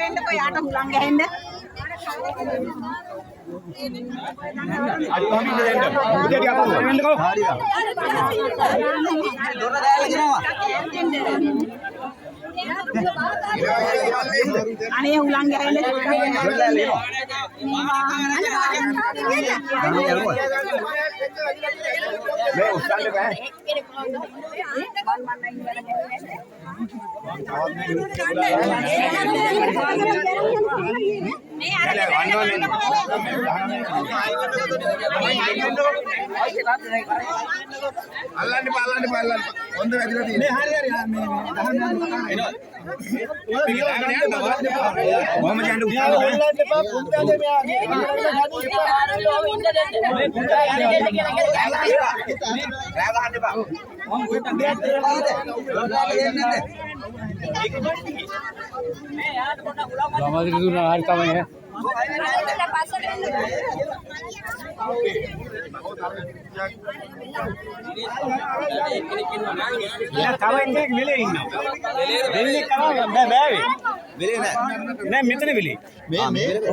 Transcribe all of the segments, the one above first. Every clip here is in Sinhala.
වෙන්න කොයාට හුලං ගහන්න. අද කොහොමද දෙන්න? උදේට අපස්සට වෙන්නකෝ. දොර දාලා දෙනවා. අනේ හුලං ගහන්න මේ උස්සන්න බෑ. අල්ලන්න හොඳ වැදිලා තියෙන්නේ. මේ හරි මේ මොහොම යන්න උස්සන්න බෑ. පුන්දාද මෙයාගේ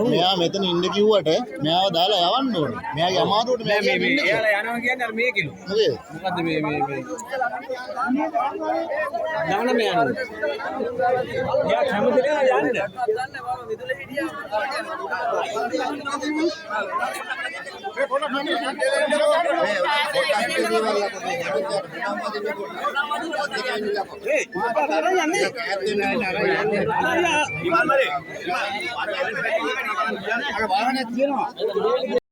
මෙයා මෙතන ඉන්න කිව්වට මෙයාව දාලා යවන්න ඕනේ. මෙයාගේ අමාරුවට මෙයා යනවා කියන්නේ අර මේකලු. මොකද්ද මේ දාන මේ යනවා. යා කැමතිද යන්න? මේ පොඩ වාහනේ තියෙනවා.